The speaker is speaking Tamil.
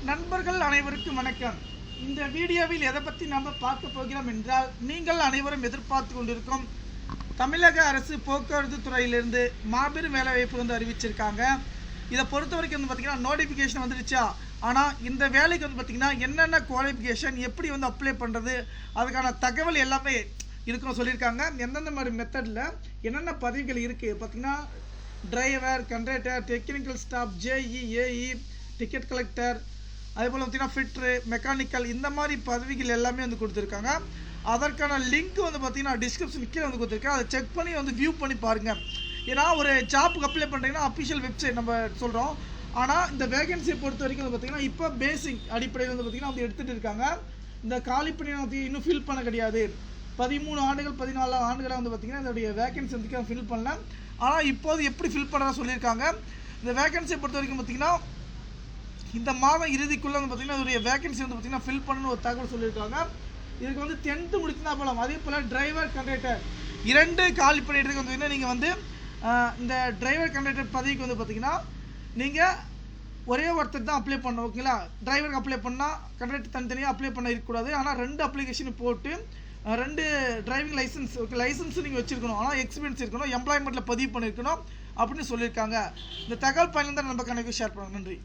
நண்பர்கள் அனைவருக்கும் வணக்கம். இந்த வீடியோவில் எதை பற்றி நாம் பார்க்க போகிறோம் என்றால், நீங்கள் அனைவரும் எதிர்பார்த்து கொண்டிருக்கும் தமிழக அரசு போக்குவரத்து துறையிலிருந்து மாபெரும் வேலைவாய்ப்பு வந்து அறிவிச்சிருக்காங்க. இதை பொறுத்த வரைக்கும் வந்து பார்த்திங்கன்னா நோட்டிஃபிகேஷன் வந்துடுச்சா, ஆனால் இந்த வேலைக்கு வந்து பார்த்திங்கன்னா என்னென்ன குவாலிஃபிகேஷன், எப்படி வந்து அப்ளை பண்ணுறது, அதுக்கான தகவல் எல்லாமே இருக்குன்னு சொல்லியிருக்காங்க. எந்தெந்த மாதிரி மெத்தடில் என்னென்ன பதவிகள் இருக்குது பார்த்திங்கன்னா, driver, conductor, technical staff, JE, AE, ticket collector, அதே போல் பார்த்திங்கன்னா ஃபிட்ரு, மெக்கானிக்கல், இந்த மாதிரி பதவிகள் எல்லாமே வந்து கொடுத்துருக்காங்க. அதற்கான லிங்க் வந்து பார்த்திங்கன்னா டிஸ்கிரிப்ஷன் கீழே வந்து கொடுத்துருக்கேன். அதை செக் பண்ணி வந்து வியூ பண்ணி பாருங்கள். ஏன்னா ஒரு ஜாப்புக்கு அப்ளை பண்ணுறீங்கன்னா அஃபிஷியல் வெப்சைட் நம்ம சொல்கிறோம். ஆனால் இந்த வேகன்சியை பொறுத்த வரைக்கும் வந்து பார்த்திங்கன்னா இப்போ பேசிக் அடிப்படையில் வந்து பார்த்திங்கன்னா வந்து எடுத்துகிட்டு இருக்காங்க. இந்த காலி பணியை வந்து இன்னும் ஃபில் பண்ண கிடையாது. 13 ஆண்டுகள் 14 ஆண்டுகளாக வந்து பார்த்திங்கன்னா இதோடைய வேகன்சி வந்து ஃபில் பண்ணல. ஆனால் இப்போது எப்படி ஃபில் பண்ணுறதா சொல்லியிருக்காங்க. இந்த வேகன்சியை பொறுத்த வரைக்கும் பார்த்திங்கன்னா இந்த மாதம் இறுதிக்குள்ளே வந்து பார்த்திங்கன்னா இதோடைய வேகன்சி வந்து பார்த்திங்கன்னா ஃபில் பண்ணணும்னு ஒரு தகவல் சொல்லியிருக்காங்க. இதுக்கு வந்து 10th முடிச்சுனா போகலாம். அதே போல் டிரைவர், கண்டக்டர் 2 காலி பணியிடத்துக்கு வந்து பார்த்திங்கன்னா நீங்கள் வந்து இந்த டிரைவர், கண்டக்டர் பதவிக்கு வந்து பார்த்திங்கன்னா நீங்கள் ஒரே ஒருத்தர் தான் அப்ளை பண்ணணும். ஓகேங்களா, டிரைவருக்கு அப்ளை பண்ணால் கண்டக்டர் தனித்தனியாக அப்ளை பண்ண இருக்கக்கூடாது. ஆனால் 2 அப்ளிகேஷன் போட்டு 2 டிரைவிங் லைசன்ஸ், ஓகே, லைசன்ஸும் நீங்கள் வச்சுருக்கணும். ஆனால் எக்ஸ்பீரியன்ஸ் இருக்கணும், எம்ப்ளாய்மெண்ட்டில் பதிவு பண்ணியிருக்கணும் அப்படின்னு சொல்லியிருக்காங்க. இந்த தகவல் பயன் தான் நம்ம கணக்கு ஷேர் பண்ணுவோம். நன்றி.